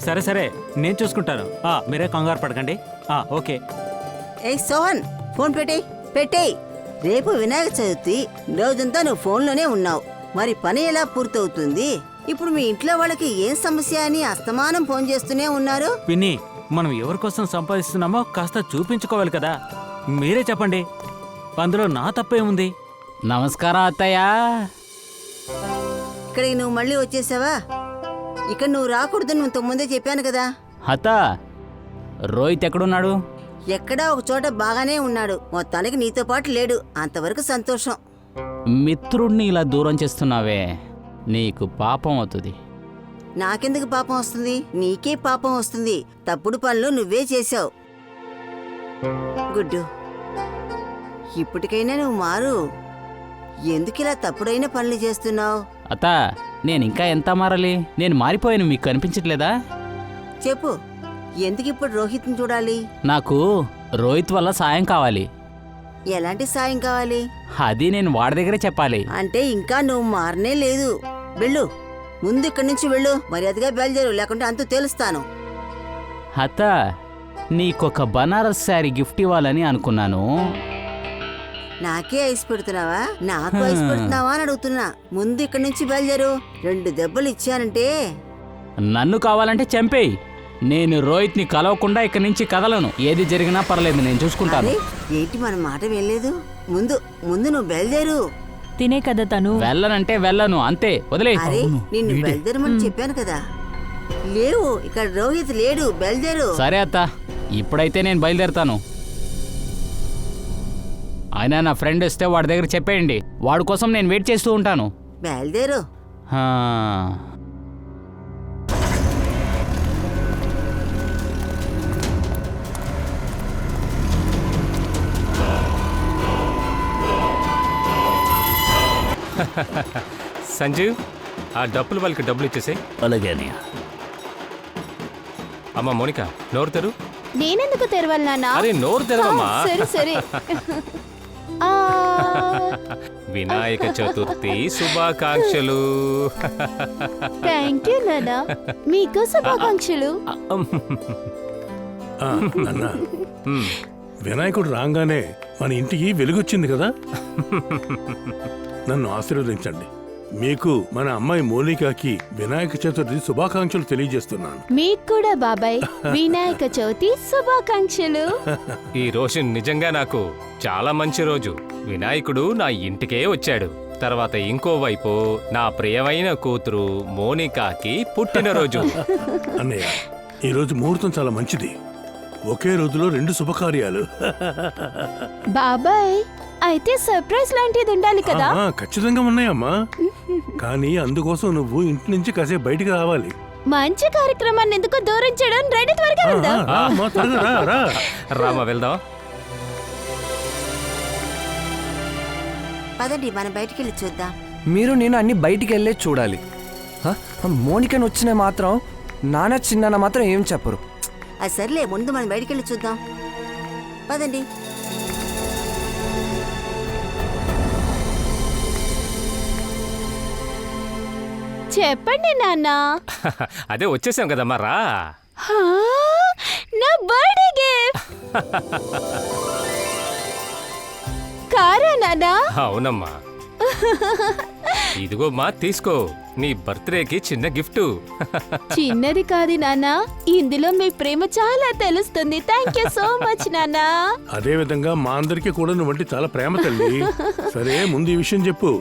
సరే సరే నేను చూసుకుంటాను. మీరే కంగారు పడకండి. ఓకే. ఏ సోహన్, ఫోన్ పెట్టేయ్. రేపు వినాయక చవితి, రోజంతా నువ్వు ఫోన్లోనే ఉన్నావు. మరి పని ఎలా పూర్తవుతుంది? ఇప్పుడు మీ ఇంట్లో వాళ్ళకి ఏం సమస్య అని అస్తమానం ఫోన్ చేస్తూనే ఉన్నారు. పిన్ని, మనం ఎవరి కోసం సంపాదిస్తున్నామో కాస్త చూపించుకోవాలి కదా. మీరే చెప్పండి, అందులో నా తప్పే ఉంది. నమస్కారం అత్తయ్య. ఇక్కడికి నువ్వు మళ్ళీ వచ్చేసావా? ఇక్కడ నువ్వు రాకూడదు, నువ్వు ఇంతకుముందే చెప్పాను కదా. అత్త, రోహిత్ ఎక్కడున్నాడు? ఎక్కడా ఒక చోట బాగానే ఉన్నాడు. మొత్తానికి నీతో పాటు లేడు, అంతవరకు సంతోషం. మిత్రుడిని ఇలా దూరం చేస్తున్నావే, నీకు పాపం అవుతుంది. నాకెందుకు పాపం వస్తుంది? నీకే పాపం వస్తుంది. తప్పుడు పనులు నువ్వే చేశావు. గుడ్డు, ఇప్పటికైనా నువ్వు మారు. ఎందుకిలా తప్పుడైన పనులు చేస్తున్నావు? అత్త, నేను ఇంకా ఎంత మారాలి? నేను మారిపోయాను, మీకు కనిపించట్లేదా? చెప్పు, ఎందుకు ఇప్పుడు రోహిత్ని చూడాలి? నాకు రోహిత్ వల్ల సాయం కావాలి. ఎలాంటి సాయం కావాలి? అది నేను వాడి దగ్గరే చెప్పాలి. అంటే ఇంకా నువ్వు మారనే లేదు. వెళ్ళు, ముందు ఇక్కడి నుంచి వెళ్ళు. మర్యాదగా బయలుదేరు, లేకుంటే అంతూ తెలుస్తాను. అత్త, నీకొక బనారస్ శారీ గిఫ్ట్ ఇవ్వాలని అనుకున్నాను. నాకే ఐస్ పెడుతున్నావా? నాకు ఐస్ పెడుతున్నావా అని అడుగుతున్నా. ముందు ఇక్కడి నుంచి బయలుదేరు. 2 దెబ్బలు ఇచ్చానంటే. నన్ను కావాలంటే చంపేయి. నేను రోహిత్ని కలవకుండా ఇక్కడి నుంచి కదలను. ఏది జరిగినా పర్లేదు, నేను చూసుకుంటాను. ఏంటి మన మాట వెళ్ళలేదు? ముందు నువ్వు బయలుదేరు. తినే కదా తను. వెళ్ళనంటే వెళ్ళను, అంతే, వదిలే. అరే, నిన్ను బయలుదేరమని చెప్పాను కదా. లేవు, ఇక్కడ రోహిత్ లేడు, బయలుదేరు. సరే అత్త, ఇప్పుడైతే నేను బయలుదేరుతాను. ఆయన నా ఫ్రెండ్ వస్తే వాడి దగ్గర చెప్పేయండి. వాడి కోసం నేను వెయిట్ చేస్తూ ఉంటాను. బయలుదేరు. సంజీవ్, ఆ డబ్బులు వాళ్ళకి డబ్బులు ఇచ్చేసే. అలాగే. అమ్మా మోనిక, నోరు తెరు. నేనెందుకు తెరవాలి నాన్న? అరే నోరు తెరవమ్మా. సరే సరే. వినాయక చతుర్థి శుభాకాంక్షలు. థ్యాంక్ యూ నాన్న, మీకు శుభాకాంక్షలు. అన్నా, వినాయకుడు రాగానే మన ఇంటికి వెలుగొచ్చింది కదా. నన్ను ఆశీర్వదించండి. మీకు మన అమ్మాయి మోనికాకి వినాయక చతుర్థి శుభాకాంక్షలు తెలియజేస్తున్నాను. మీకు కూడా బాబాయ్ వినాయక చవితి శుభాకాంక్షలు. ఈ రోజు నిజంగా నాకు చాలా మంచి రోజు. వినాయకుడు నా ఇంటికే వచ్చాడు. తర్వాత ఇంకోవైపు నా ప్రియమైన కూతురు మోనికాకి పుట్టినరోజు. అన్నయ్య, ఈ రోజు ముహూర్తం చాలా మంచిది. ఒకే రోజులో 2 శుభకార్యాలు. బాబాయ్, అయితే సర్ప్రైజ్ లాంటిది ఉండాలి కదా? ఖచ్చితంగా ఉన్నాయమ్మా. కానీ అందుకోసం నువ్వు ఇంటి నుంచి కాసేపు బయటికి రావాలి. మంచి కార్యక్రమాన్ని ఎందుకు దూరం చేయడం? రెడీ, త్వరగా వెళ్దాం. రామ, వెళ్దాం. పదండి, మనం బయటికి వెళ్ళి చూద్దాం. మీరు నేను అన్ని బయటికి వెళ్ళే చూడాలి. మోనికను వచ్చిన మాత్రం నాన్న చిన్న మాత్రం ఏం చెప్పరు. అది సర్లే, ముందు మనం బయటికి వెళ్ళి చూద్దాం. పదండి. చెప్పండి నాన్న. అదే వచ్చేసాం కదమ్మా, రా. నా బర్త్డే గిఫ్ట్ కారా నాన్న? అవునమ్మా. ఇదిగో మా, తీసుకో. నీ బర్త్డేకి చిన్న గిఫ్ట్. చిన్నది కాదు నాన్న, ఇందులో మీ ప్రేమ చాలా తెలుస్తుంది. థ్యాంక్ యూ సో మచ్ నాన్న. అదే విధంగా మా అందరికీ కూడా నువ్వంటే చాలా ప్రేమ తల్లి. సరే, ముందు ఈ విషయం చెప్పు.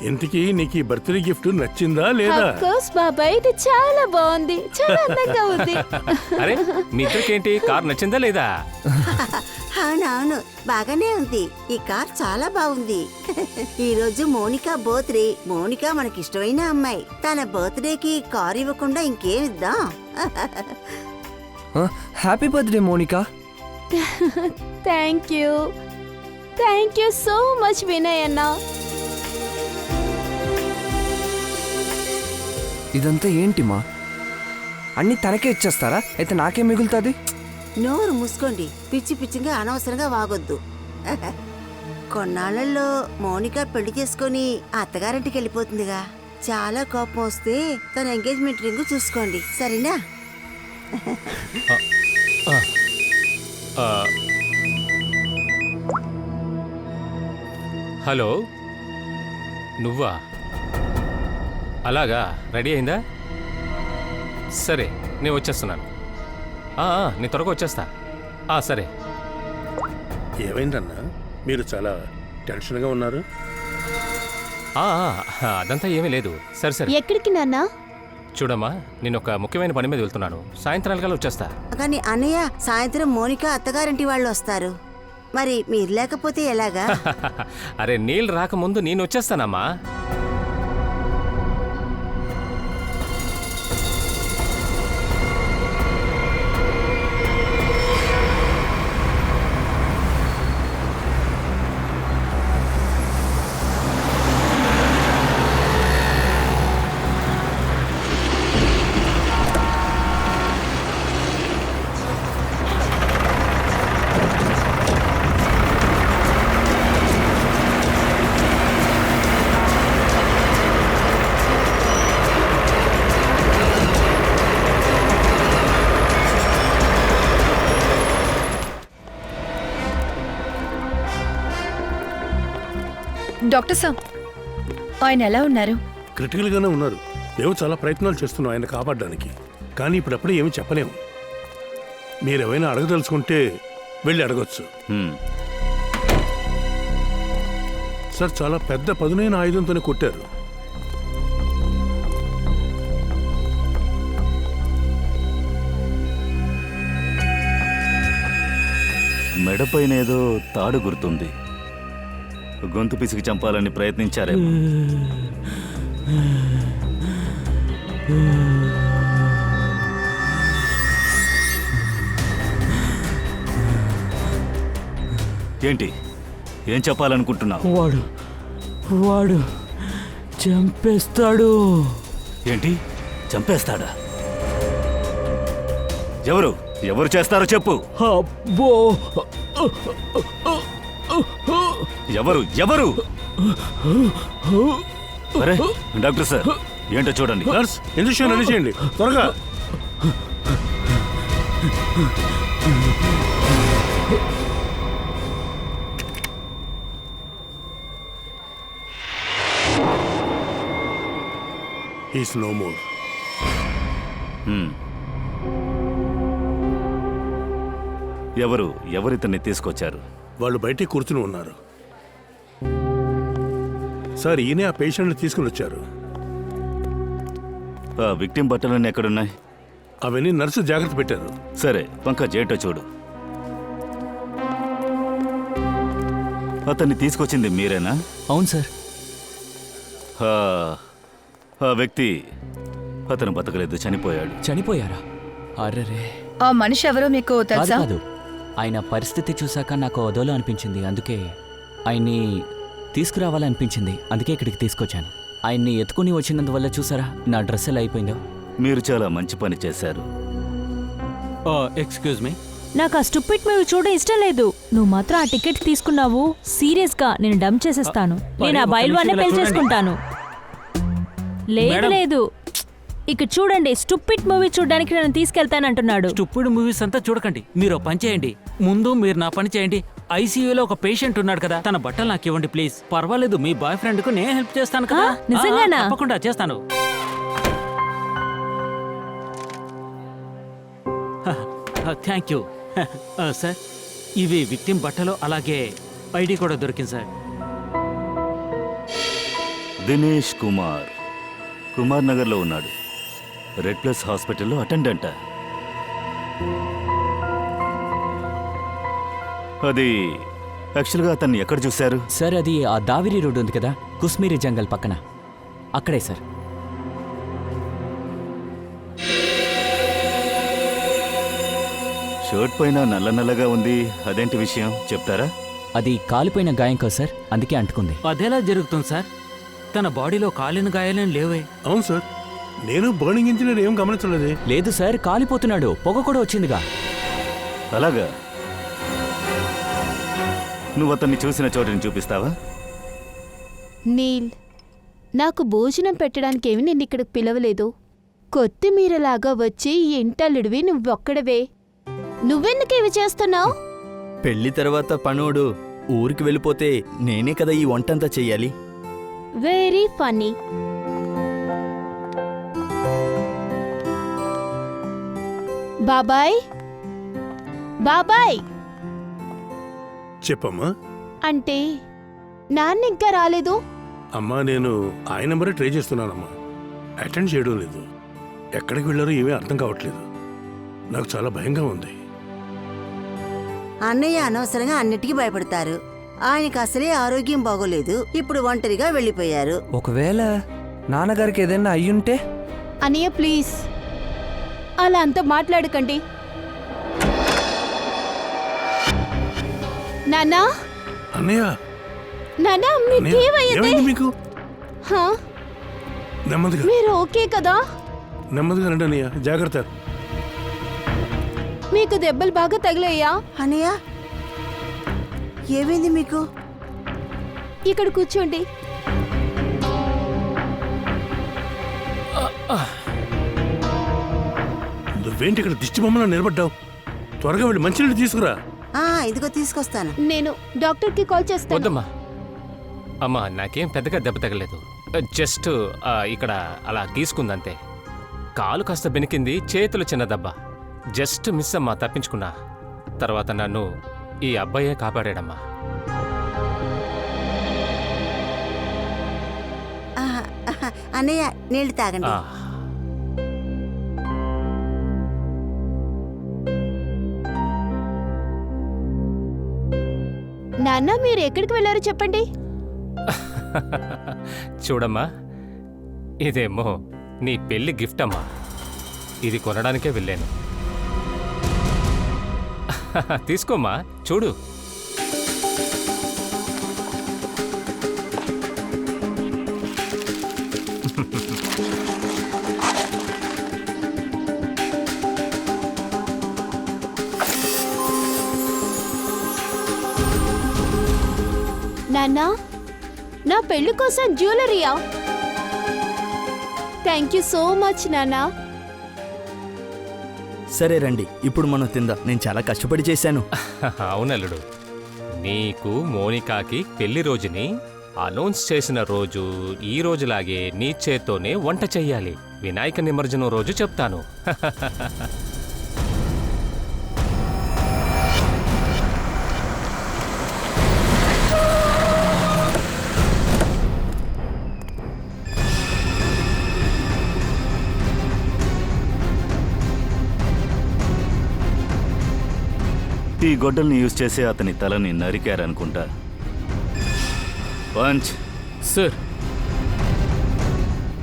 ఇంతకీ నీకు ఈ బర్త్డే గిఫ్ట్ నచ్చిందా లేదా? ఆఫ్ కోర్స్ బాబాయ్, ఇది చాలా బాగుంది, చాలా అందంగా ఉంది. అరే, మీ ఇద్దరికేంటి, కార్ నచ్చిందా లేదా? అవునవును, బాగానే ఉంది. ఈ కార్ చాలా బాగుంది. ఈ రోజు మోనికా బర్త్డే. మోనికా మనకిష్టమైన అమ్మాయి. తన బర్త్డేకి కార్ ఇవ్వకుండా ఇంకేమిద్దాం? Happy birthday Monica. Thank you so much Vinay అన్న. ఇదంతా ఏంటిమా? అన్ని తనకే ఇచ్చేస్తారా? అయితే నాకేం మిగులుతుంది? నోరు మూసుకోండి, పిచ్చి పిచ్చిగా అనవసరంగా వాగొద్దు. కొన్నాళ్లలో మౌనిక పెళ్లి చేసుకుని అత్తగారింటికి వెళ్ళిపోతుందిగా. చాలా కోపం వస్తే తన ఎంగేజ్మెంట్ రింగ్ చూసుకోండి, సరేనా? హలో, నువ్వా? అలాగా, రెడీ అయిందా? సరే, నేను వచ్చేస్తున్నాను. నేను త్వరగా వచ్చేస్తా. సరే. ఏమైందన్నా, మీరు చాలా టెన్షన్గా ఉన్నారు. అదంతా ఏమీ లేదు. సరే సరే, ఎక్కడికి నాన్న? చూడమ్మా, నేను ఒక ముఖ్యమైన పని మీద వెళ్తున్నాను. సాయంత్రానికల్లా వచ్చేస్తా. కానీ అన్నయ్య, సాయంత్రం మోనిక అత్తగారింటి వాళ్ళు వస్తారు. మరి మీరు లేకపోతే ఎలాగా? అరే, నీళ్ళు రాకముందు నేను వచ్చేస్తానమ్మా. డాక్టర్ సార్, ఆయన ఎలా ఉన్నారు? క్రిటికల్గానే ఉన్నారు. మేము చాలా ప్రయత్నాలు చేస్తున్నాం ఆయన కాపాడడానికి. కానీ ఇప్పుడప్పుడే ఏమీ చెప్పలేము. మీరేమైనా అడగదలుచుకుంటే వెళ్ళి అడగొచ్చు. సార్, చాలా పెద్ద పదునైన ఆయుధంతోనే కొట్టారు. మెడపైన ఏదో తాడు గుర్తుంది. గొంతు పిసికి చంపాలని ప్రయత్నించారేమో. ఏంటి, ఏం చెప్పాలనుకుంటున్నావు? వాడు చంపేస్తాడు. ఏంటి, చంపేస్తాడా? ఎవరు ఎవరు చేస్తారో చెప్పు. అబ్బో, ఎవరు ఎవరు? అరే డాక్టర్ సార్, ఏంటో చూడండి. నర్స్, ఇంజెక్షన్ రెడీ చేయండి త్వరగా. He's no more. ఎవరు ఇతన్ని తీసుకొచ్చారు? వాళ్ళు బయటే కూర్చుని ఉన్నారు. సార్, ఈయనే ఆ పేషెంట్ని తీసుకుని వచ్చారు. ఆ విక్టిమ్ బట్టలన్నీ ఎక్కడున్నాయి? అవన్నీ నర్సు జాగ్రత్త పెట్టారు. సరే, పంకజ్ ఏంటో చూడు. అతన్ని తీసుకొచ్చింది మీరేనా? అవును సార్. ఆ వ్యక్తి, అతను బతకలేదు, చనిపోయాడు. చనిపోయారా? అర్రరే. ఆ మనిషి ఎవరో మీకు తెలుసా? కాదు, ఆయన పరిస్థితి చూశాక నాకు అదోలో అనిపించింది. అందుకే ఆయన్ని తీసుకురావాలనిపించింది. అందుకే ఇక్కడికి తీసుకొచ్చాను. ఆయన్ని ఎత్తుకుని వచ్చినందువల్ల చూసారా నా డ్రెస్ ఎలా అయిపోయిందో. మీరు చాలా మంచి పని చేశారు. ఎక్స్క్యూజ్ మీ, నాకు ఆ స్టూపిడ్ మూవీ చూడడం ఇష్టం లేదు. నువ్వు మాత్రం ఆ టికెట్ తీసుకున్నావు. సీరియస్ గా నేను డంప్ చేసేస్తాను. నేను ఆ బయలువాడినే పెళ్లి చేసుకుంటాను. లేదు లేదు, ఇక్కడ చూడండి, స్టూపిడ్ మూవీ చూడడానికి నన్ను తీసుకెళ్తానంటున్నాడు. స్టూపిడ్ మూవీస్ అంతా చూడకండి. మీరు పని చేయండి. ముందు మీరు నా పని చేయండి. ఐసీయూలో ఒక పేషెంట్ ఉన్నాడు కదా, తన బట్టలు నాకు ఇవ్వండి ప్లీజ్. పర్వాలేదు, మీ బాయ్ ఫ్రెండ్ కు నేను హెల్ప్ చేస్తాను కదా. నిజంగానా? తప్పకుండా చేస్తాను. Thank you sir. ఇవి విక్టిమ్ బట్టలు, అలాగే ఐడి కూడా దొరికింది సార్. దినేష్ కుమార్, కుమార్ నగర్లో ఉన్నాడు. రెడ్ ప్లస్ హాస్పిటల్లో అటెండెంట్. అది యాక్చువల్గా అతన్ని ఎక్కడ చూశారు? సార్, అది ఆ దావిరి రోడ్ ఉంది కదా, కుస్మీరి జంగల్ పక్కన, అక్కడే సార్. షర్ట్ పైన నల్ల నల్లగా ఉంది, అదేంటి విషయం చెప్తారా? అది కాలిపోయిన గాయం కదా సార్, అందుకే అంటుకుంది. అదెలా జరుగుతుంది సార్? తన బాడీలో కాలిన గాయాలేం లేవే. అవును సార్, నేను బర్నింగ్ ఇంజనీర్ ఏం గమనించలేదే. లేదు సార్, కాలిపోతున్నాడు. పొగ కూడా వచ్చిందిగా. అలాగా? నువ్వు అతన్ని చూసిన చోటుని చూపిస్తావా? నీల్, నాకు భోజనం పెట్టడానికేమి నిన్ను ఇక్కడికి పిలవలేదు. కొత్తిమీరలాగా వచ్చి ఇంటల్లుడివి నువ్వొక్కడవే. నువ్వెందుకు ఇవి చేస్తున్నావు? పెళ్లి తర్వాత పనోడు ఊరికి వెళ్ళిపోతే నేనే కదా ఈ వంటంతా చెయ్యాలి. Very funny. బాబాయ్, బాబాయ్ చెప్పమ్మా. అంటే నాన్న ఇంకా రాలేదు. అమ్మా నేను ఆయన నెంబరే ట్రై చేస్తున్నానమ్మా, అటెండ్ చేయడం లేదు. ఎక్కడికి వెళ్ళారో ఏమీ అర్థం కావట్లేదు. నాకు చాలా భయంగా ఉంది. అన్నయ్య అనవసరంగా అన్నిటికీ భయపడతారు. ఆయనకి అసలే ఆరోగ్యం బాగోలేదు. ఇప్పుడు ఒంటరిగా వెళ్ళిపోయారు. ఒకవేళ నాన్నగారికి ఏదైనా అయ్యుంటే? అన్నయ్య ప్లీజ్ అలా అంతా మాట్లాడకండి. నాన్నా, అన్నయ్య, నానా మీకేమైంది మీకు? నెమ్మదిగా మీరు ఓకే కదా? నెమ్మదిగా రండి అన్నయ్య, జాగ్రత్త. మీకు దెబ్బలు బాగా తగిలాయా? అన్నయ్య ఏమైంది మీకు? ఇక్కడ కూర్చోండి. నువ్వేంటి ఇక్కడ దిష్టి బొమ్మలో నిలబడ్డావు? త్వరగా వెళ్ళి మంచినీళ్ళు తీసుకురా. ఇదిగో తీసుకొస్తాను. నేను డాక్టర్కి కాల్ చేస్తాను. వద్దమ్మా. అమ్మా నాకేం పెద్దగా దెబ్బ తగలేదు. జస్ట్ ఇక్కడ అలా గీసుకుందంతే. కాలు కాస్త బెనికింది, చేతులు చిన్న దెబ్బ. జస్ట్ మిస్ అమ్మా, తప్పించుకున్నా. తర్వాత నన్ను ఈ అబ్బాయే కాపాడాడమ్మా. అన్నయ్య నీళ్లు తాగండి. నాన్న మీరు ఎక్కడికి వెళ్ళారో చెప్పండి. చూడమ్మా, ఇదేమో నీ పెళ్లి గిఫ్ట్ అమ్మా. ఇది కొనడానికే వెళ్ళాను. తీసుకోమ్మా, చూడు. నాన్న, నా పెళ్లి కోసం జ్యువెలరీయా? థ్యాంక్ యూ సో మచ్ నాన్న. సరే రండి, ఇప్పుడు మనం తిందాం. నేను చాలా కష్టపడి చేశాను. అవునల్లుడు, నీకు మోనికాకి పెళ్లి రోజుని అనౌన్స్ చేసిన రోజు ఈ రోజులాగే నీ చేత్తోనే వంట చెయ్యాలి. వినాయక నిమజ్జనం రోజు చెప్తాను. ఈ గొడ్డల్ని యూజ్ చేసి అతని తలని నరికారనుకుంటా. పంచ్. సార్,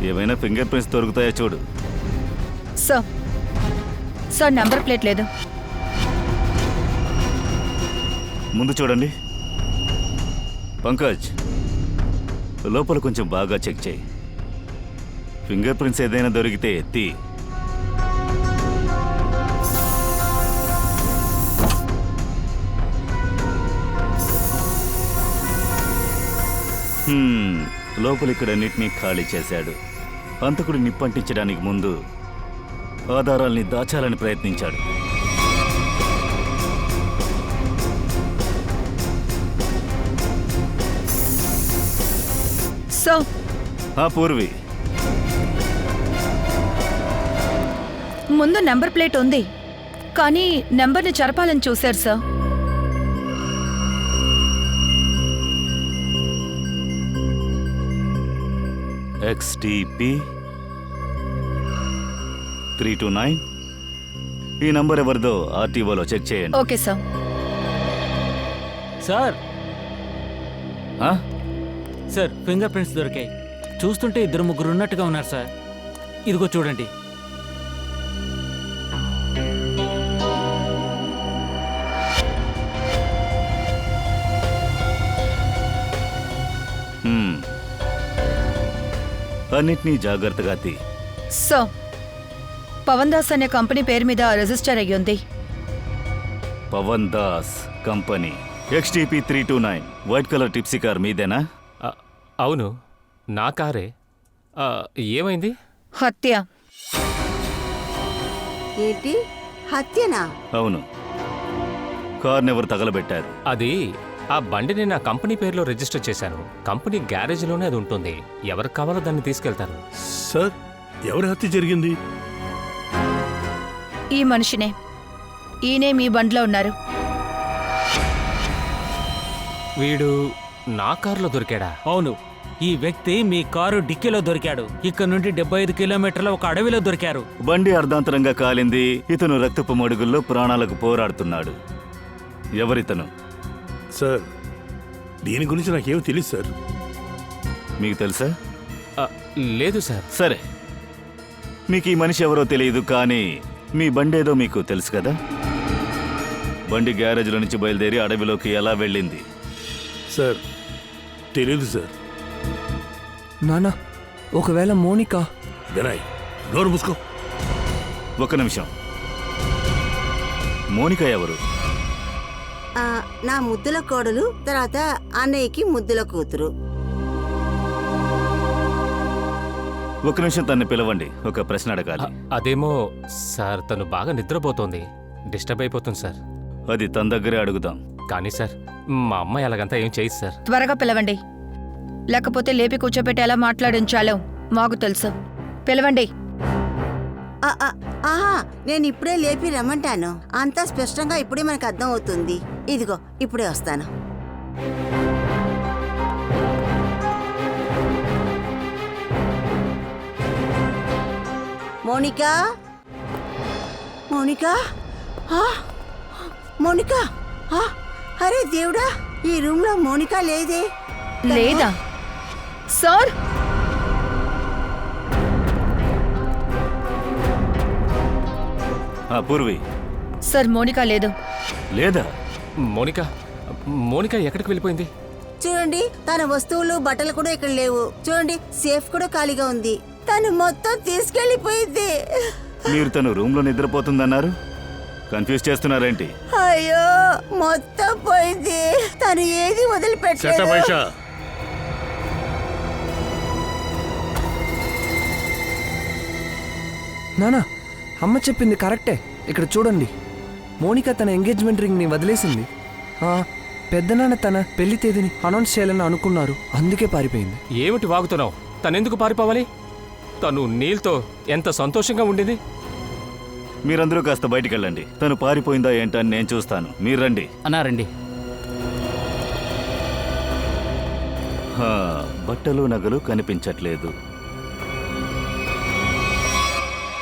ఏమైనా ఫింగర్ ప్రింట్స్ దొరుకుతాయా చూడు. సార్ నంబర్ ప్లేట్ లేదు. ముందు చూడండి. పంకజ్, లోపల కొంచెం బాగా చెక్ చేయి. ఫింగర్ ప్రింట్స్ ఏదైనా దొరికితే ఎత్తి. లోపల ఇక్కడన్నిటినీ ఖాళీ చేశాడు. హంతకుడు నిప్పంటించడానికి ముందు ఆధారాల్ని దాచాలని ప్రయత్నించాడు. పూర్వి, ముందు నెంబర్ ప్లేట్ ఉంది, కానీ నెంబర్ని చెరపాలని చూశారు సార్. XTP 329. ఈ నంబర్ ఎవరిదో ఆర్టీఓలో చెక్ చేయండి. Okay sir. Sir sir, finger prints దొరికాయి. చూస్తుంటే 2-3 ఉన్నట్టుగా ఉన్నారు సార్. ఇదిగో చూడండి. అన్నిటినీ జాగ్రత్తగా తీ. సార్, పవన్ దాస్ అనే కంపెనీ పేరు మీద రిజిస్టర్ అయ్యి ఉంది. Pawan Das company, XTP 329. White colour టిప్సీ కార్ మీదేనా? అవును, నా కారే. ఏమైంది? హత్య. ఏంటి, హత్యనా? అవును, కార్ని ఎవరు తగలబెట్టారు? అది ఆ బండిని నా కంపెనీ పేరులో రిజిస్టర్ చేశాను. కంపెనీ గ్యారేజ్లోనే అది ఉంటుంది. ఎవరికి కావాలో దాన్ని తీసుకెళ్తారు. సార్, ఎవరి హత్య జరిగింది? ఈ మనిషినే. ఈయనే మీ బండిలో ఉన్నారు. వీడు నా కారులో దొరికాడా? అవును, ఈ వ్యక్తి మీ కారు డిక్కీలో దొరికాడు. ఇక్కడ నుండి 75 కిలోమీటర్ల ఒక అడవిలో దొరికారు. బండి అర్ధాంతరంగా కాలింది. ఇతను రక్తపు మడుగుల్లో ప్రాణాలకు పోరాడుతున్నాడు. ఎవరితను? సార్, దీని గురించి నాకేమీ తెలియదు సార్. మీకు తెలుసా? ఆ, లేదు సార్. సరే, మీకు ఈ మనిషి ఎవరో తెలియదు, కానీ మీ బండి ఏదో మీకు తెలుసు కదా. బండి గ్యారేజ్లో నుంచి బయలుదేరి అడవిలోకి ఎలా వెళ్ళింది? సార్, తెలియదు సార్. నాన్న, ఒకవేళ మోనిక. వినాయ్, నోరు మూసుకో. ఒక నిమిషం. మోనిక ఎవరు? నా ముద్దుల కోడలు, తర్వాత అన్నయ్యకి ముద్దుల కూతురు. ఒక నిమిషం, తన్ని పిలవండి, ఒక ప్రశ్న అడగాలి. అదేమో సార్, తను బాగా నిద్రపోతోంది. డిస్టర్బ్ అయిపోతుంది సార్. అది తన దగ్గరే అడుగుదాం. కానీ సార్, మా అమ్మాయి అలాగంతా ఏం చేయదు సార్. త్వరగా పిలవండి, లేకపోతే లేపి కూర్చోబెట్టి ఎలా మాట్లాడించాలో మాకు తెలుసు. పిలవండి. ఆహా, నేను ఇప్పుడే లేపి రమ్మంటాను. అంతా స్పష్టంగా ఇప్పుడే మనకు అర్థం అవుతుంది. ఇదిగో, ఇప్పుడే వస్తాను. మోనికా, మోనికా, మోనికా, అరే దేవుడా, ఈ రూమ్ లో మోనికా లేదే. లేదా సార్? పూర్వి. సార్, మోనికా లేదు. లేదా? మోనిక ఎక్కడికి వెళ్ళిపోయింది? చూడండి, తన వస్తువులు, బట్టలు కూడా ఇక్కడ లేవు. చూడండి, సేఫ్ కూడా ఖాళీగా ఉంది. తను మొత్తం తీసుకెళ్లిపోయింది. మీరు తను రూమ్ లో నిద్రపోతుందన్నారు, కన్ఫ్యూజ్ చేస్తున్నారేంటి? అయ్యో, మొత్తం పోయింది. తను ఏది వదిలిపెట్టలేదు. నానా, అమ్మ చెప్పింది కరెక్టే. ఇక్కడ చూడండి, మోనిక తన ఎంగేజ్మెంట్ రింగ్ని వదిలేసింది. పెద్దనాన్న తన పెళ్లి తేదీని అనౌన్స్ చేయాలని అనుకున్నారు, అందుకే పారిపోయింది. ఏమిటి వాగుతున్నావు? తనెందుకు పారిపోవాలి? తను నీల్తో ఎంత సంతోషంగా ఉండింది. మీరందరూ కాస్త బయటికి వెళ్ళండి. తను పారిపోయిందా ఏంటని నేను చూస్తాను. మీరు రండి. అన్నారండి. బట్టలు, నగలు కనిపించట్లేదు,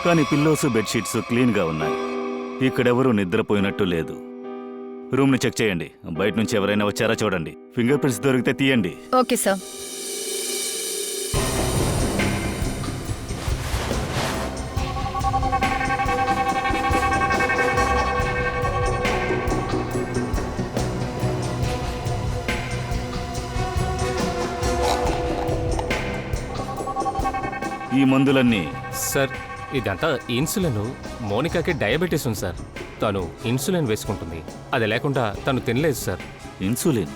కానీ పిల్లోస్, బెడ్షీట్స్ క్లీన్గా ఉన్నాయి. ఇక్కడెవరూ నిద్రపోయినట్టు లేదు. రూమ్ని చెక్ చేయండి. బయట నుంచి ఎవరైనా వచ్చారా చూడండి. ఫింగర్ ప్రింట్స్ దొరికితే తీయండి. Okay sir. ఈ మందులన్నీ సార్, ఇదంతా ఇన్సులిన్. మోనికాకి డయాబెటీస్ ఉంది సార్. తను ఇన్సులిన్ వేసుకుంటుంది. అది లేకుండా తను తినలేదు సార్. ఇన్సులిన్,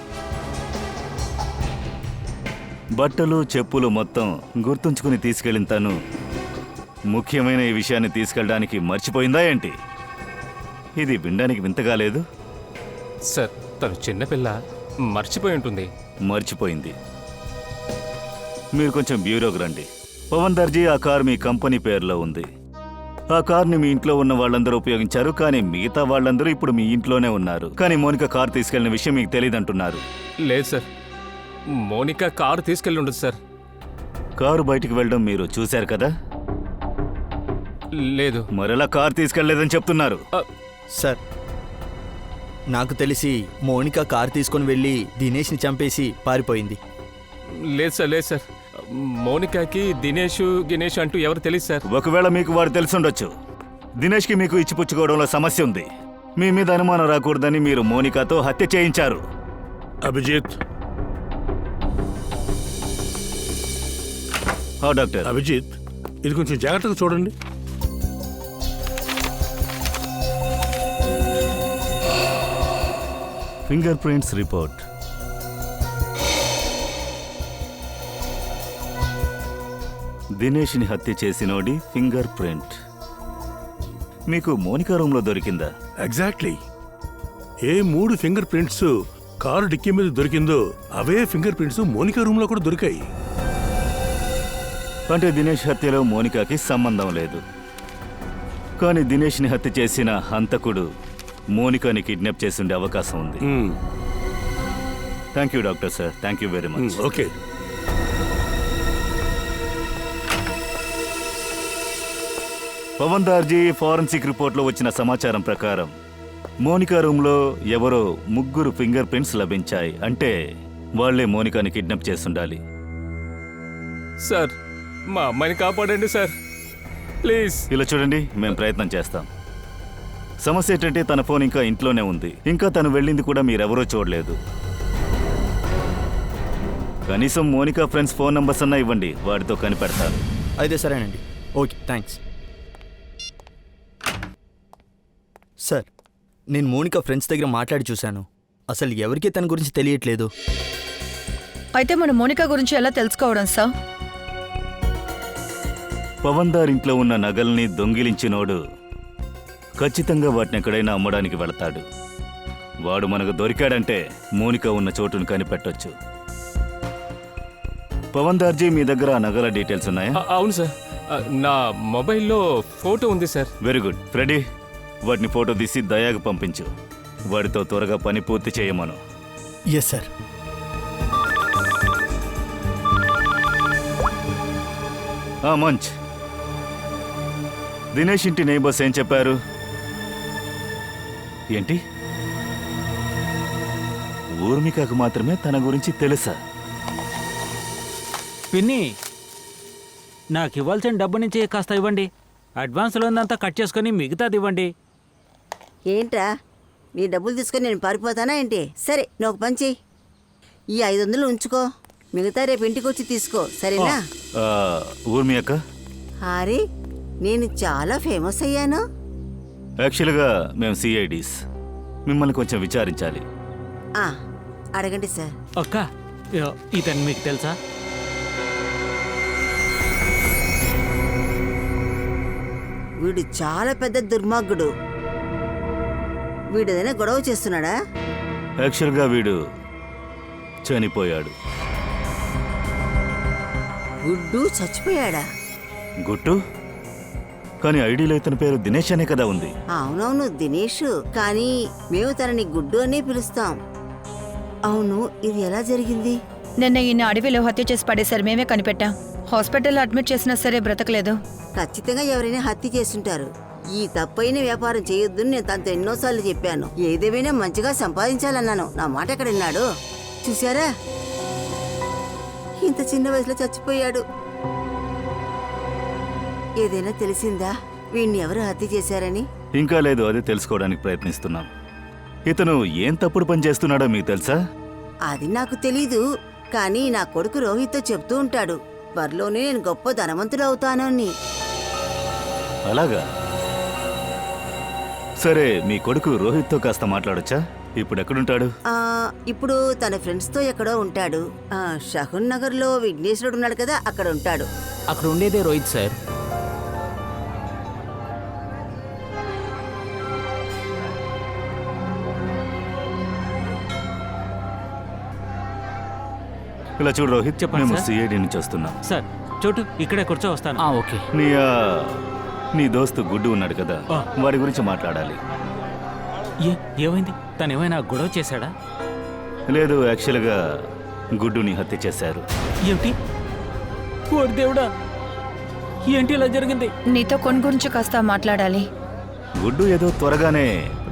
బట్టలు, చెప్పులు మొత్తం గుర్తుంచుకుని తీసుకెళ్ళిన తను ముఖ్యమైన ఈ విషయాన్ని తీసుకెళ్ళడానికి మర్చిపోయిందా ఏంటి? ఇది వినడానికి వింతగా లేదు సార్. తను చిన్నపిల్ల, మర్చిపోయి ఉంటుంది. మర్చిపోయింది. మీరు కొంచెం బ్యూరోకి రండి. పవన్ దర్జీ, ఆ కార్ మీ కంపెనీ పేరులో ఉంది. ఆ కార్ని మీ ఇంట్లో ఉన్న వాళ్ళందరూ ఉపయోగించారు, కానీ మిగతా వాళ్ళందరూ ఇప్పుడు మీ ఇంట్లోనే ఉన్నారు. కానీ మోనిక కార్ తీసుకెళ్లిన విషయం మీకు తెలియదంటున్నారు. లేదు సార్, మోనిక కారు తీసుకెళ్ళి ఉండదు సార్. కారు బయటికి వెళ్ళడం మీరు చూశారు కదా? లేదు. మరెలా కార్ తీసుకెళ్లేదని చెప్తున్నారు? సార్, నాకు తెలిసి మోనిక కారు తీసుకొని వెళ్ళి దినేష్ని చంపేసి పారిపోయింది. లేదు సార్, లేదు సార్. మోనికాకి గినేష్ అంటూ ఎవరు తెలియదు సార్. ఒకవేళ మీకు వారు తెలుసుండొచ్చు. దినేష్కి మీకు ఇచ్చిపుచ్చుకోవడంలో సమస్య ఉంది. మీ మీద అనుమానం రాకూడదని మీరు మోనికాతో హత్య చేయించారు. అభిజిత్, డాక్టర్ అభిజిత్, ఇది కొంచెం జాగ్రత్తగా చూడండి. Finger prints report. దినేష్ని హత్య చేసినోడి ఫింగర్ ప్రింట్. మీకు మోనికా రూమ్లో దొరికిందా? ఎగ్జాక్ట్లీ. ఏ 3 ఫింగర్ ప్రింట్స్ కారు డిక్కీ మీద దొరికిందో అవే ఫింగర్ ప్రింట్స్ మోనికా రూమ్ లో కూడా దొరికాయి. అంటే దినేష్ హత్యలో మోనికాకి సంబంధం లేదు. కానీ దినేష్ని హత్య చేసిన హంతకుడు మోనికాని కిడ్నాప్ చేసి ఉండే అవకాశం ఉంది. Thank you doctor sir, thank you very much. Okay. Pavan Darji, forensic రిపోర్ట్లో వచ్చిన సమాచారం ప్రకారం మోనికా రూమ్లో ఎవరో 3 ఫింగర్ ప్రింట్స్ లభించాయి. అంటే వాళ్లే మోనికాని కిడ్నాప్ చేస్తుండాలి. సార్, మా అమ్మాయిని కాపాడండి సార్, ప్లీజ్. ఇలా చూడండి, మేము ప్రయత్నం చేస్తాం. సమస్య ఏంటంటే తన ఫోన్ ఇంకా ఇంట్లోనే ఉంది. ఇంకా తను వెళ్ళింది కూడా మీరెవరూ చూడలేదు. కనీసం మోనికా ఫ్రెండ్స్ ఫోన్ నంబర్స్ అన్నా ఇవ్వండి, వాటితో కనిపెడతారు. అయితే సరేనండి. Okay, thanks. సార్, నేను మోనికా ఫ్రెండ్స్ దగ్గర మాట్లాడి చూశాను. అసలు ఎవరికీ తన గురించి తెలియట్లేదు. అయితే మనం మోనికా గురించి ఎలా తెలుసుకోవడం సార్? పవన్ దార్ ఇంట్లో ఉన్న నగల్ని దొంగిలించినోడు ఖచ్చితంగా వాటిని ఎక్కడైనా అమ్మడానికి వెళతాడు. వాడు మనకు దొరికాడంటే మోనికా ఉన్న చోటును కనిపెట్టొచ్చు. పవన్ దార్జీ, మీ దగ్గర ఆ నగల డీటెయిల్స్ ఉన్నాయా? అవును సార్, నా మొబైల్లో ఫోటో ఉంది సార్. Very good. ఫ్రెడీ, వాటిని ఫోటో తీసి దయాకు పంపించు. వాడితో త్వరగా పని పూర్తి చేయమను. Yes sir. మంచ్. దినేష్ ఇంటి నైబర్స్ ఏం చెప్పారు? ఏంటి, ఊర్మికకు మాత్రమే తన గురించి తెలుసా? పిన్ని, నాకు ఇవ్వాల్సిన డబ్బు నుంచి కాస్త ఇవ్వండి. అడ్వాన్స్లో ఉందంతా కట్ చేసుకొని మిగతాది ఇవ్వండి. ఏంట్రా, నీ డబ్బులు తీసుకొని నేను పారిపోతానా ఏంటి? సరే, నువ్వు ఒక పని చెయ్యి. ఈ 500 ఉంచుకో, మిగతా రేపు ఇంటికి వచ్చి తీసుకో, సరేనా? ఊర్మి అక్క, హారీ, నేను చాలా ఫేమస్ అయ్యాను. యాక్చువల్గా మేము సిఐడీస్, మిమ్మల్ని కొంచెం విచారించాలి. అడగండి సార్. అక్క, ఇతను మీకు తెలుసా? వీడు చాలా పెద్ద దుర్మార్గుడు. వీడు ఏదైనా గొడవ చేస్తున్నాడా? యాక్చువల్గా వీడు చనిపోయాడు. గుడ్డు చచ్చిపోయాడా? గుట్టు? కానీ ఐడీలో ఇతని పేరు దినేష్ అనే కదా ఉంది. అవునవును, దినేష్. కానీ మేము తనని గుడ్డు అనే పిలుస్తాం. అవును, ఇది ఎలా జరిగింది? నిన్న ఈయన అడవిలో హత్య చేసి పడేసరి మేమే కనిపెట్టాం. హాస్పిటల్లో అడ్మిట్ చేసినా సరే బ్రతకలేదు. ఖచ్చితంగా ఎవరైనా హత్య చేస్తుంటారు. ఈ తప్పైన వ్యాపారం చేయొద్దని నేను తనతో ఎన్నోసార్లు చెప్పాను. ఏదేమైనా మంచిగా సంపాదించాలన్నాను. నా మాట ఎక్కడ విన్నాడు? చూసారా, ఇంత చిన్న వయసులో చచ్చిపోయాడు. ఏదైనా తెలిసిందా వీణ్ణి ఎవరు హత్య చేశారని? ఇంకా లేదు, అదే తెలుసుకోవడానికి ప్రయత్నిస్తున్నాం. ఇతను ఏం తప్పుడు పని చేస్తున్నాడో మీకు తెలుసా? అది నాకు తెలీదు, కానీ నా కొడుకు రోహిత్తో చెప్తూ ఉంటాడు, త్వరలోనే నేను గొప్ప ధనవంతుడు అవుతాను అని. అలాగా? సరే, మీ కొడుకు రోహిత్తో కాస్త మాట్లాడొచ్చా? ఇప్పుడు ఎక్కడుంటాడు? ఇప్పుడు తన ఫ్రెండ్స్తో ఎక్కడో ఉంటాడు. షహున్ నగర్లో విఘ్నేశ్వరుడు ఉన్నాడు కదా, అక్కడ ఉంటాడు. అక్కడ ఉండేదే రోహిత్ సార్. ఇలా చూడు రోహిత్, చెప్పండి మేము సార్. సిఐడి నుంచి వస్తున్నాం. సార్, చోటు ఇక్కడే కూర్చో వస్తాను. ఓకే. నీ దోస్తు గుడ్డు ఉన్నాడు కదా, వాడి గురించి మాట్లాడాలి. ఏమైంది? తను ఏమైనా గొడవ చేశాడా? లేదు, యాక్చువల్గా గుడ్డుని హత్య చేశారు. ఏమిటి? ఓ దేవుడా, ఏంటి ఇలా జరిగింది? నీతో కొన్ని గురించి కాస్త మాట్లాడాలి. గుడ్డు ఏదో త్వరగానే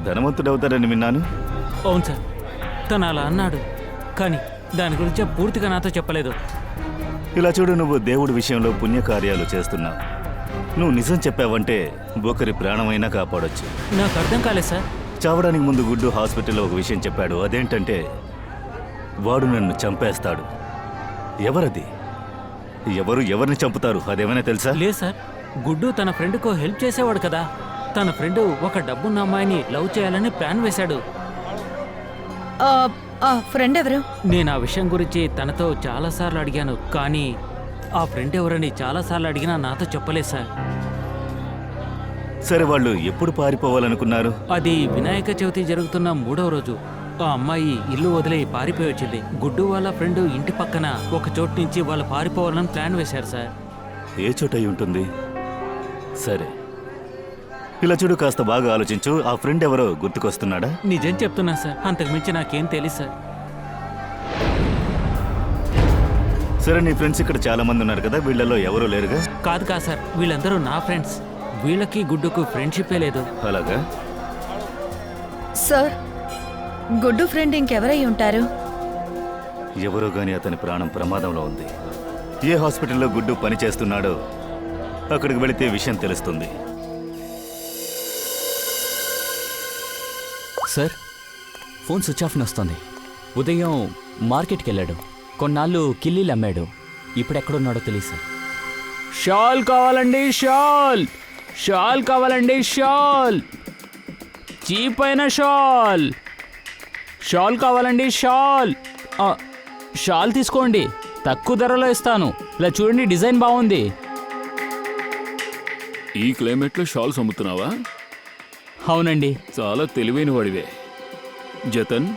ధనవంతుడవుతాడని విన్నాను. అవును సార్, తను అలా అన్నాడు, కానీ దాని గురించి పూర్తిగా నాతో చెప్పలేదు. ఇలా చూడు, నువ్వు దేవుడి విషయంలో పుణ్యకార్యాలు చేస్తున్నావు. నువ్వు నిజం చెప్పావంటే ఒకరి ప్రాణమైనా కాపాడొచ్చు. నాకు అర్థం కాలేదు సార్. చావడానికి ముందు గుడ్డు హాస్పిటల్లో ఒక విషయం చెప్పాడు. అదేంటంటే వాడు నన్ను చంపేస్తాడు. ఎవరది? ఎవరిని చంపుతారు? అదేమైనా తెలుసా? లేదు సార్, గుడ్డు తన ఫ్రెండ్కు హెల్ప్ చేసేవాడు కదా. తన ఫ్రెండ్ ఒక డబ్బున్న అమ్మాయిని లవ్ చేయాలని ప్లాన్ వేశాడు. ఫ్రెండ్ ఎవరు? నేను ఆ విషయం గురించి తనతో చాలాసార్లు అడిగాను, కానీ ఆ ఫ్రెండ్ ఎవరని చాలాసార్లు అడిగినా నాతో చెప్పలేదు సార్. సరే వాళ్ళు ఎప్పుడు పారిపోవాలనుకున్నారు? అది వినాయక చవితి జరుగుతున్న 3వ రోజు. ఆ అమ్మాయి ఇల్లు వదిలి పారిపోయి వచ్చింది. గుడ్డు వాళ్ళ ఫ్రెండ్ ఇంటి పక్కన ఒక చోటు నుంచి వాళ్ళు పారిపోవాలని ప్లాన్ వేశారు సార్. ఏ చోట అయి ఉంటుంది? సరే, ఇలా చూడు, కాస్త బాగా ఆలోచించు. ఆ ఫ్రెండ్ ఎవరో గుర్తుకొస్తున్నాడా? నిజం చెప్తున్నా సార్, అంతకుమించి నాకేం తెలియదు సార్. సరే, నీ ఫ్రెండ్స్ ఇక్కడ చాలా మంది ఉన్నారు కదా, వీళ్ళలో ఎవరూ లేరుగా? కాదు కాదు సార్, వీళ్ళందరూ నా ఫ్రెండ్స్. వీళ్ళకి గుడ్డుకు ఫ్రెండ్షిప్పే లేదు. అలాగా? సార్, గుడ్డు ఫ్రెండ్ ఇంకెవరై ఉంటారు? ఎవరో గాని అతని ప్రాణం ప్రమాదంలో ఉంది. ఏ హాస్పిటల్లో గుడ్డు పని చేస్తున్నాడో అక్కడికి వెళితే విషయం తెలుస్తుంది. సార్, ఫోన్ స్విచ్ ఆఫ్ వస్తుంది. ఉదయం మార్కెట్కి వెళ్ళాడు, కొన్నాళ్ళు కిల్లీలు అమ్మాడు. ఇప్పుడు ఎక్కడున్నాడో తెలియదు సార్. షాల్ కావాలండి, షాల్. షాల్ కావాలండి, షాల్. చీప్ అయిన షాల్. షాల్ కావాలండి, షాల్. షాల్ తీసుకోండి, తక్కువ ధరలో ఇస్తాను. ఇలా చూడండి, డిజైన్ బాగుంది. ఈ క్లైమేట్లో షాల్స్ అమ్ముతున్నావా? అవునండి. చాలా తెలివైన వాడివే. జతన్,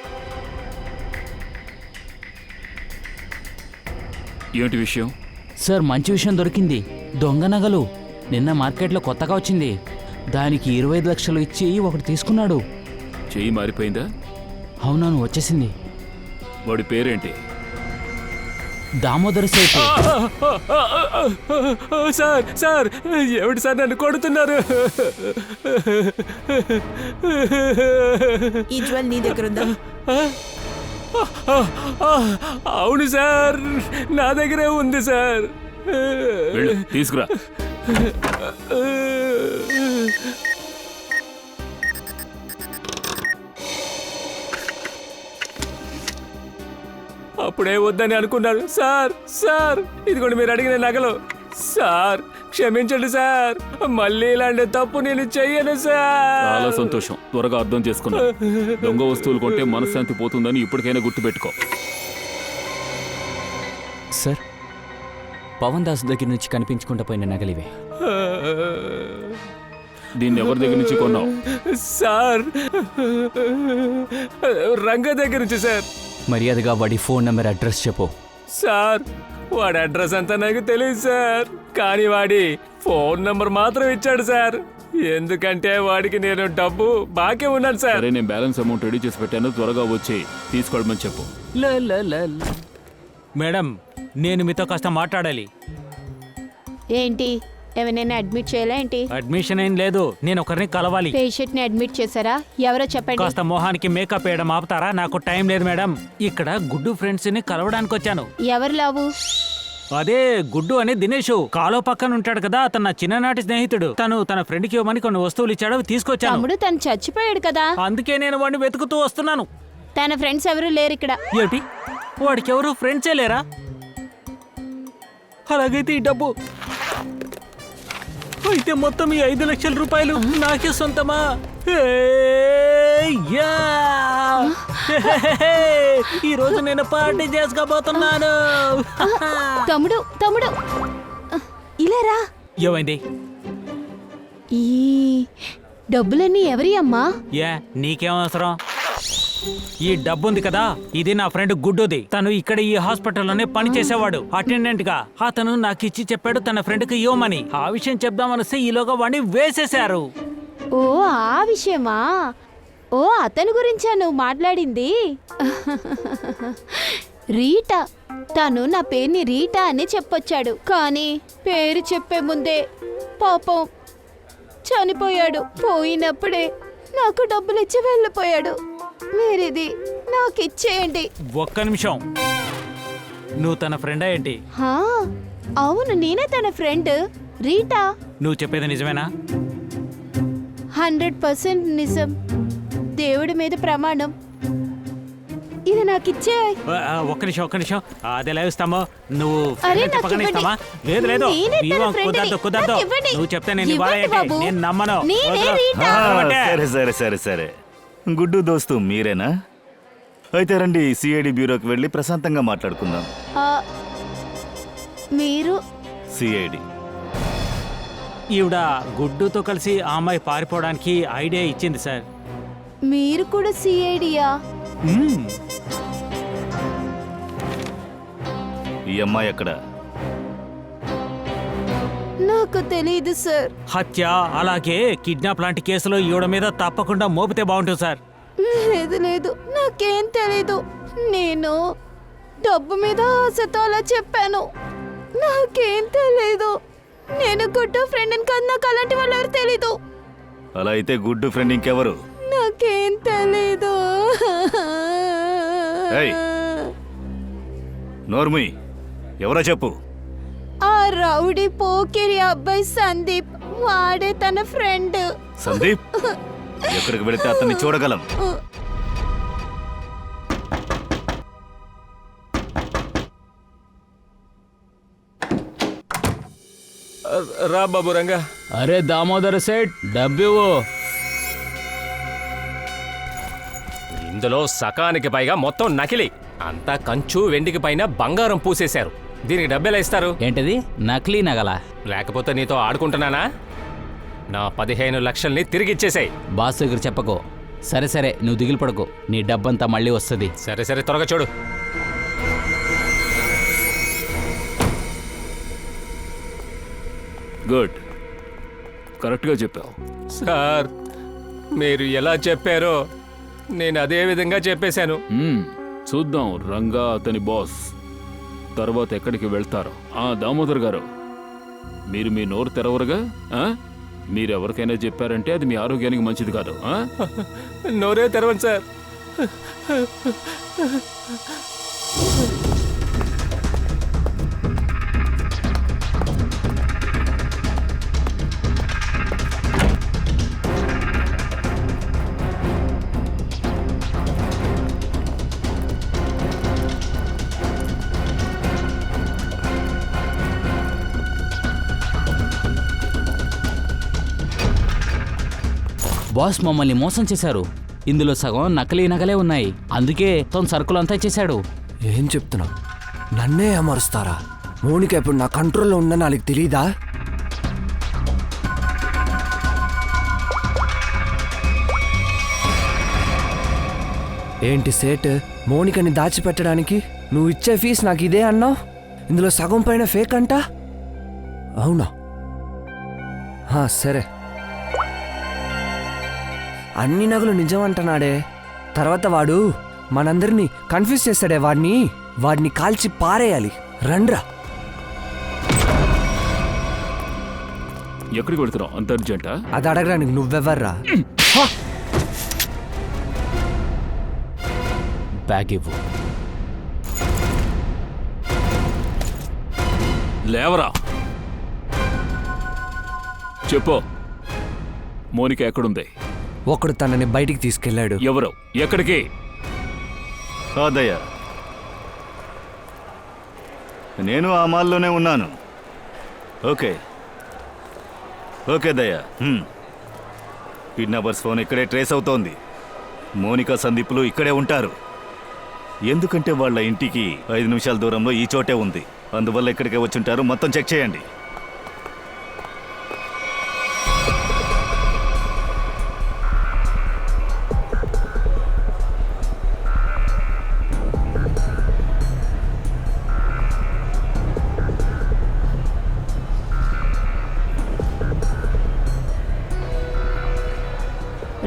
ఏంటి విషయం? సార్, మంచి విషయం దొరికింది. దొంగ నగలు నిన్న మార్కెట్లో కొత్తగా వచ్చింది. దానికి 25 లక్షలు ఇచ్చి ఒకటి తీసుకున్నాడు. చెయ్యి మారిపోయిందా? అవునాను, వచ్చేసింది. వాడి పేరేంటి? దామోదర్ సేటు. సార్ సార్, ఏమిటి సార్ నన్ను కొడుతున్నారు? ఈ జ్యువెల్ నీ దగ్గర ఉందా? అవును సార్, నా దగ్గరే ఉంది సార్. వెళ్ళు, తీసుకురా. అప్పుడే వద్దని అనుకున్నారు సార్. సార్, ఇదిగోండి మీరు అడిగిన నగలు. సార్, క్షమించండి సార్, మళ్ళీ ఇలాంటి తప్పు నేను చెయ్యను సార్. చాలా సంతోషం, త్వరగా అర్థం చేసుకున్నా. దొంగ వస్తువులు కొంటే మనశ్శాంతి పోతుందని ఇప్పటికైనా గుర్తుపెట్టుకో. సార్, పవన్ దాస్ దగ్గర నుంచి కనిపించకుండా పోయిన నగలివే. దీన్ని ఎవరి దగ్గర నుంచి కొన్నావు? సార్, రంగ దగ్గర నుంచి సార్. మర్యాదగా వాడి ఫోన్ నెంబర్, అడ్రస్ చెప్పు. సార్, వాడి అడ్రస్ అంతా నాకు తెలియదు సార్, కానీ వాడి ఫోన్ నంబర్ మాత్రం ఇచ్చాడు సార్. ఎందుకంటే వాడికి నేను డబ్బు బాకీ ఉన్నాను సార్. సరే, నేను బ్యాలెన్స్ అమౌంట్ రెడీ చేసి పెట్టాను, త్వరగా వచ్చి తీసుకోవడమని చెప్పు. మేడం, నేను మీతో కాస్త మాట్లాడాలి. ఏంటి, ఎవరైనా అడ్మిట్ చేయాలా ఏంటి? అడ్మిషన్ ఏం లేదు, నేను ఒకరిని కలవాలి. పేషెంట్ ని అడ్మిట్ చేశారా? ఎవరో చెప్పండి. కాస్త మొహానికి మేకప్ వేయడం ఆపుతారా? నాకు టైం లేదు మేడం. ఇక్కడ గుడ్డు ఫ్రెండ్స్ ని కలవడానికి వచ్చాను. ఎవరు లావు? అదే గుడ్డు అని దినేష్ కాలో పక్కన ఉంటాడు కదా, అతను నా చిన్ననాటి స్నేహితుడు. తను తన ఫ్రెండ్ కి ఇవ్వమని కొన్ని వస్తువులు ఇచ్చాడు, అవి తీసుకొచ్చాను. తమ్ముడు తను చచ్చిపోయాడు కదా, అందుకే నేను వాడిని వెతుకుతూ వస్తున్నాను. తన ఫ్రెండ్స్ ఎవరు లేరు ఇక్కడ. ఏమిటి, వాడికి ఎవరు ఫ్రెండ్సే లేరా? అలాగైతే ఈ డబ్బు అయితే మొత్తం ఈ 5 లక్షల రూపాయలు నాకే సొంతమా? ఈ రోజు నేను పార్టీ చేసుకోబోతున్నాను. తమ్ముడు తమ్ముడు ఇలా రా. ఏమైంది? ఈ డబ్బులన్నీ ఎవరి అమ్మా? ఏ, నీకేం అవసరం? ఈ డబ్బు ఉంది కదా, ఇది నా ఫ్రెండ్ గుడ్డుది. తను ఇక్కడ ఈ హాస్పిటల్లోనే పని చేసేవాడు, అటెండెంట్ గా. అతను నాకు ఇచ్చి చెప్పాడు తన ఫ్రెండ్ కి ఇవ్వమని. ఆ విషయం చెప్దామనిస్తే ఈలోగా వాడిని వేసేశారు. ఓ, ఆ విషయమా? ఓ, అతని గురించా నువ్వు మాట్లాడింది? రీటా, తను నా పేరుని రీటా అని చెప్పొచ్చాడు, కానీ పేరు చెప్పే ముందే పాపం చనిపోయాడు. పోయినప్పుడే నాకు డబ్బులు ఇచ్చి వెళ్ళిపోయాడు. మీరిది నాకు ఇచ్చేయండి. ఒక్క నిమిషం, నువ్వు తన ఫ్రెండా ఏంటి? హా, అవును, నేనే తన ఫ్రెండ్ రీటా. నువ్వు చెప్పేది నిజమేనా? 100% నిజం, దేవుడి మీద ప్రమాణం. ఇది నాకు ఇచ్చే. ఒక్క నిమిషం, అది ఎలా ఇస్తామో? నువ్వు అరే, friend నాకు చెప్పగానే ఇవ్వండి. ఇస్తావా? లేదు లేదు, నేనే తన ఇవ్వం, ఫ్రెండ్ని. కుదరదు. నాకు ఇవ్వండి. నువ్వు చెప్తే నేను ఇవ్వండి ఇవ్వాలి, బాబు. నేను నమ్మను. నేనే వదలు. రీటా. సరే సరే సరే సరే, గుడ్డు దోస్తు మీరేనా? అయితే రండి, సిఐడి బ్యూరోకి వెళ్ళి ప్రశాంతంగా మాట్లాడుకుందాం. మీరు సిఐడి ఈవిడ గుడ్డుతో కలిసి ఆ అమ్మాయి పారిపోవడానికి ఐడియా ఇచ్చింది సార్. మీరు కూడా సిఐడియా? ఈ అమ్మాయి ఎక్కడ? నాకు తెలియదు సార్. హత్య అలాగే కిడ్నాప్ లాంటి కేసులో ఈవిడ మీద తప్పకుండా మోపితే బాగుంటుంది సార్. లేదు లేదు, నాకేం తెలీదు. నేను డబ్బు మీద ఆశతో అలా చెప్పాను. నాకేం తెలీదు. నేను గుడ్ ఫ్రెండ్ అని కాదు, నాకు అలాంటి వాళ్ళు ఎవరు తెలీదు. అలా అయితే గుడ్ ఫ్రెండ్ ఇంకెవరు? నాకేం తెలీదు. ఏయ్, నోర్ముయ్, ఎవరో చెప్పు. ఆ రౌడీ పోకిరి అబ్బాయి సందీప్, వాడే తన ఫ్రెండ్. సందీప్? ఎక్కడికి వెళితే అతన్ని చూడగలం. రా బాబు రంగా. అరే దామోదర సేట్, డబ్బివ్వు. ఇందులో సకానికి పైగా మొత్తం నకిలీ. అంతా కంచు వెండికి పైన బంగారం పూసేశారు. దీనికి డబ్బెలా ఇస్తారు? ఏంటిది, నకిలీ నగల? లేకపోతే నీతో ఆడుకుంటున్నానా? నా 15 లక్షల్ని తిరిగిచ్చేసాయి. బాస్ దగ్గర చెప్పకో. సరే సరే, నువ్వు దిగులు పడకు, నీ డబ్బంతా మళ్ళీ వస్తుంది. సరే సరే, త్వరగా చూడు. గుడ్, కరెక్ట్గా చెప్పావు. సార్, మీరు ఎలా చెప్పారో నేను అదే విధంగా చెప్పేశాను. చూద్దాం రంగా అతని బాస్ తర్వాత ఎక్కడికి వెళ్తారో. దామోదర్ గారు, మీరు మీ నోరు తెరవరుగా? మీరెవరికైనా చెప్పారంటే అది మీ ఆరోగ్యానికి మంచిది కాదు. నోరే తెరవండి సార్. బాస్ మమ్మల్ని మోసం చేశారు. ఇందులో సగం నకిలీ నగలే ఉన్నాయి. అందుకే తను సరుకులంతా చేశాడు. ఏం చెప్తున్నావు? నన్నే అమరుస్తారా? మోనిక ఇప్పుడు నా కంట్రోల్లో ఉందని వాళ్ళకి తెలీదా? ఏంటి సేట్, మోనికని దాచిపెట్టడానికి నువ్వు ఇచ్చే ఫీజు నాకు ఇదే అన్నావు. ఇందులో సగం పైన ఫేక్ అంట. అవునా? సరే, అన్ని నగలు నిజం అంటున్నాడే. తర్వాత వాడు మనందరినీ కన్ఫ్యూజ్ చేశాడే. వాడిని కాల్చి పారేయాలి. రండ్రా. ఎక్కడికి వెళ్తున్నావు? అంత అర్జెంటా? అది అడగడానికి నువ్వెవర్రా? బ్యాగ్ ఇవ్వు. లేవరా, చెప్పు. మోనిక ఎక్కడుంది? ఒకడు తనని బయటికి తీసుకెళ్లాడు. ఎవరు? ఎక్కడికి? దయ్య, నేను ఆ మాల్లోనే ఉన్నాను. ఓకే ఓకే దయ్య. కిడ్నాపర్స్ ఫోన్ ఇక్కడే ట్రేస్ అవుతోంది. మోనిక సందీప్లు ఇక్కడే ఉంటారు. ఎందుకంటే వాళ్ళ ఇంటికి 5 నిమిషాల దూరంలో ఈ చోటే ఉంది. అందువల్ల ఇక్కడికే వచ్చుంటారు. మొత్తం చెక్ చేయండి.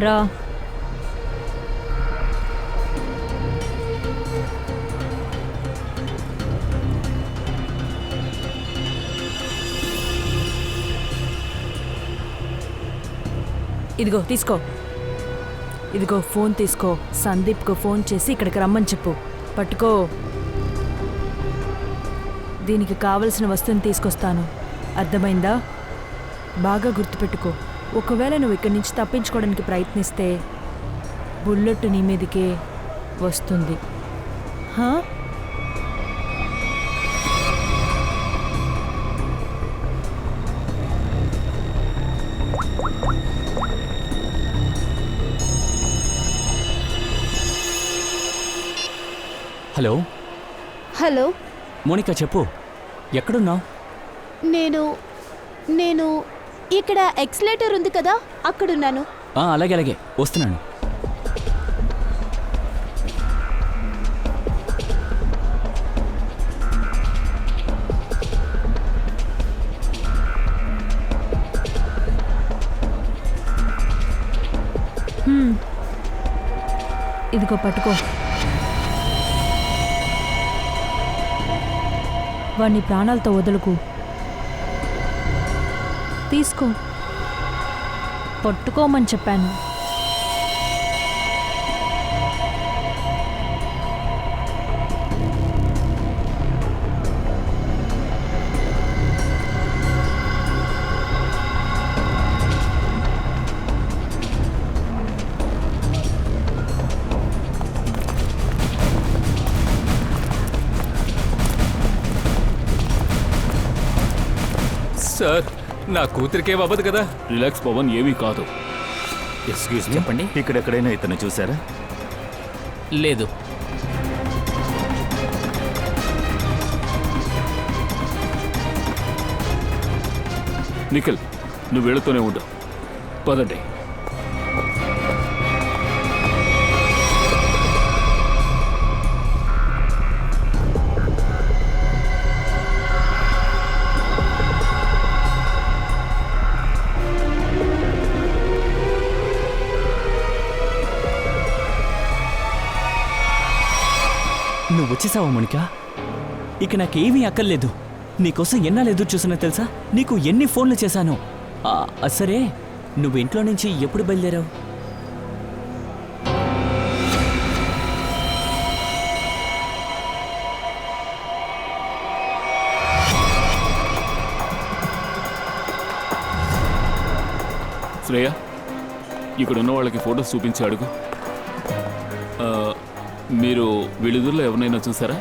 రా. ఇదిగో తీసుకో. ఇదిగో ఫోన్ తీసుకో. సందీప్కు ఫోన్ చేసి ఇక్కడికి రమ్మని చెప్పు. పట్టుకో. దీనికి కావలసిన వస్తువుని తీసుకొస్తాను. అర్థమైందా? బాగా గుర్తుపెట్టుకో. ఒకవేళ నువ్వు ఇక్కడి నుంచి తప్పించుకోవడానికి ప్రయత్నిస్తే బుల్లెట్ నీ మీదకే వస్తుంది. హలో హలో మోనిక, చెప్పు. ఎక్కడున్నావు? నేను ఇక్కడ ఎక్స్లేటర్ ఉంది కదా, అక్కడున్నాను. అలాగే అలాగే వస్తున్నాను. ఇదిగో పట్టుకో. వాణ్ణి ప్రాణాలతో వదులుకు. తీసుకో. పట్టుకోమని చెప్పాను. సార్, నా కూతురికేం అవ్వదు కదా? రిలాక్స్ పవన్, ఏమీ కాదు. ఎక్స్క్యూజ్ మీ, చెప్పండి. ఇక్కడెక్కడైనా ఇతను చూసారా? లేదు. నిఖిల్, నువ్వు వెళుతూనే ఉండు. పదండి. నువ్వు వచ్చేసావా మోనికా? ఇక నాకేమీ అక్కర్లేదు. నీకోసం ఎన్నాళ్ళు ఎదురు చూసినా తెలుసా? నీకు ఎన్ని ఫోన్లు చేశాను. సరే, నువ్వు ఇంట్లో నుంచి ఎప్పుడు బయలుదేరావు? శ్రేయ, ఇక్కడ ఉన్న వాళ్ళకి ఫోటోస్ చూపించి అడుగు. మీరు వీళ్ళిద్దరిలో ఎవరినైనా చూసారా?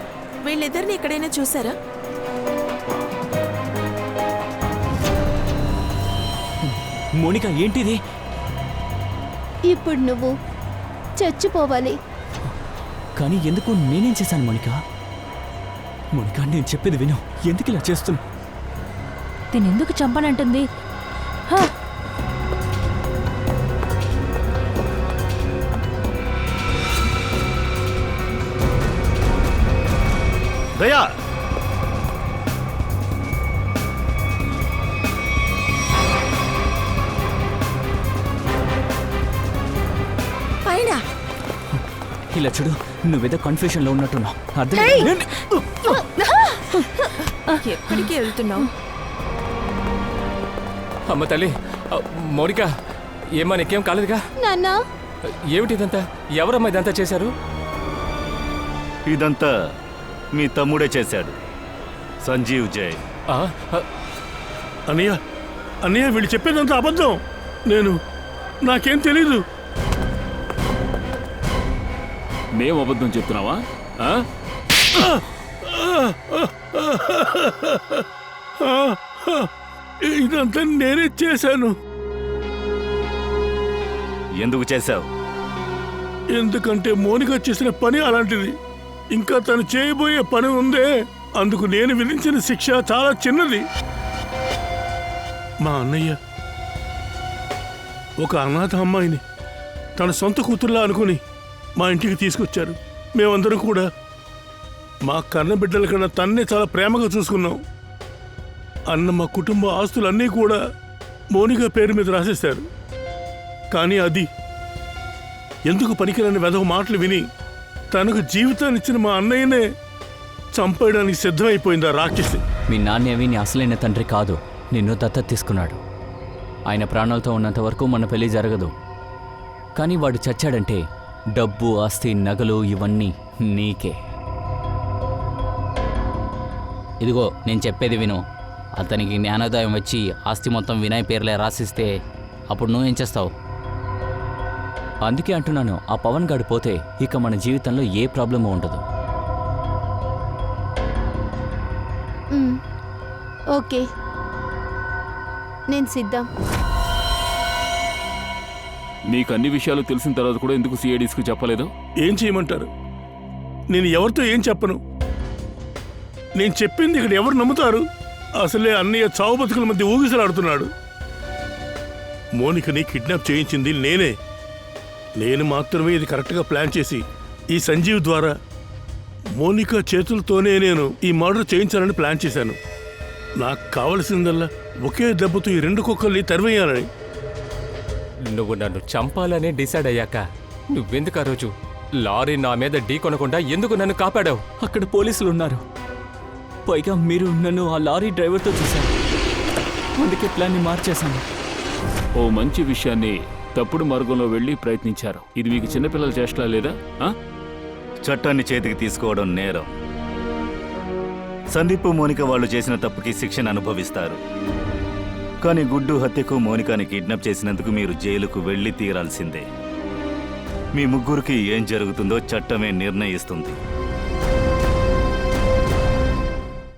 వీళ్ళిద్దరిని ఎక్కడైనా చూసారా? మోనికా, ఏంటిది? ఇప్పుడు నువ్వు చచ్చిపోవాలి. కానీ ఎందుకు? నేనేం చేశాను మోనికా? మోనికా, నేను చెప్పేది విను. ఎందుకు ఇలా చేస్తున్నా? తినెందుకు చంపనంటుంది? దయా, పైన ఇలా చూడు, నువ్వేదో కన్ఫ్యూషన్లో ఉన్నట్టున్నావు. అర్థం ఎక్కడికి వెళ్తున్నావు? అమ్మ తల్లి, మౌనిక, ఏమ్మా నీకేం కాలేదుగా? నాన్నా, ఏమిటిదంతా? ఎవరమ్మా ఇదంతా చేశారు? ఇదంతా మీ తమ్ముడే చేశాడు, సంజీవ్ జై. అన్నయ్య, అన్నయ్య, వీళ్ళు చెప్పేదంతా అబద్ధం. నాకేం తెలీదు. మేము అబద్ధం చెప్తున్నావా? ఇదంతా నేనే చేశాను. ఎందుకు చేశావు? ఎందుకంటే మోనిక చేసిన పని అలాంటిది. ఇంకా తను చేయబోయే పని ఉందే, అందుకు నేను విధించిన శిక్ష చాలా చిన్నది. మా అన్నయ్య ఒక అనాథ అమ్మాయిని తన సొంత కూతుర్లా అనుకుని మా ఇంటికి తీసుకొచ్చారు. మేమందరం కూడా మా కన్న బిడ్డల కన్నా తన్నే చాలా ప్రేమగా చూసుకున్నాం. అన్న మా కుటుంబ ఆస్తులన్నీ కూడా మోనిక పేరు మీద రాసేశారు. కానీ అది ఎందుకు పనికిరాని వెధవ మాటలు విని తనకు జీవితాన్ని ఇచ్చిన మా అన్నయ్యనే చంపేయడానికి సిద్ధమైపోయిందా రాక్షసి. మీ నాన్నేవి నీ అసలైన తండ్రి కాదు, నిన్ను దత్తత తీసుకున్నాడు. ఆయన ప్రాణాలతో ఉన్నంత వరకు మన పెళ్లి జరగదు. కానీ వాడు చచ్చాడంటే డబ్బు, ఆస్తి, నగలు ఇవన్నీ నీకే. ఇదిగో, నేను చెప్పేది విను. అతనికి జ్ఞానోదయం వచ్చి ఆస్తి మొత్తం వినయ్ పేర్లే రాసిస్తే అప్పుడు నువ్వేం చేస్తావు? అందుకే అంటున్నాను, ఆ పవన్ గాడు పోతే ఇక మన జీవితంలో ఏ ప్రాబ్లము ఉండదు. ఓకే, నేను సిద్ధం. మీకు అన్ని విషయాలు తెలిసిన తర్వాత కూడా ఎందుకు సిఐడిస్కి చెప్పలేదు? ఏం చేయమంటారు? నేను ఎవరితో ఏం చెప్పను. నేను చెప్పింది ఇక్కడ ఎవరు నమ్ముతారు? అసలే అన్నయ్య చావు బతుకుల మధ్య ఊగిసలాడుతున్నాడు. మోనికని కిడ్నాప్ చేయించింది నేనే. నేను మాత్రమే ఇది కరెక్ట్గా ప్లాన్ చేసి ఈ సంజీవ్ ద్వారా మోనిక చేతులతోనే నేను ఈ మర్డర్ చేయించాలని ప్లాన్ చేశాను. నాకు కావలసిందల్లా ఒకే దెబ్బతో ఈ 2 కుక్కల్ని తరివేయాలని. నువ్వు నన్ను చంపాలని డిసైడ్ అయ్యాక నువ్వెందుకు ఆ రోజు లారీ నా మీద ఢీ కొనకుండా ఎందుకు నన్ను కాపాడావు? అక్కడ పోలీసులు ఉన్నారు. పైగా మీరు నన్ను ఆ లారీ డ్రైవర్తో చూశారు. అందుకే ప్లాన్ని మార్చేశాను. ఓ మంచి విషయాన్ని తప్పుడు మార్గంలో వెళ్ళి ప్రయత్నించారు. ఇది మీకు చిన్నపిల్లల చేష్టలా లేదా? చట్టాన్ని చేతికి తీసుకోవడం నేరం. సందీప్ మోనిక వాళ్ళు చేసిన తప్పుకి శిక్షను అనుభవిస్తారు. కానీ గుడ్డు హత్యకు మోనికాని కిడ్నాప్ చేసినందుకు మీరు జైలుకు వెళ్ళి తీరాల్సిందే. మీ ముగ్గురికి ఏం జరుగుతుందో చట్టమే నిర్ణయిస్తుంది.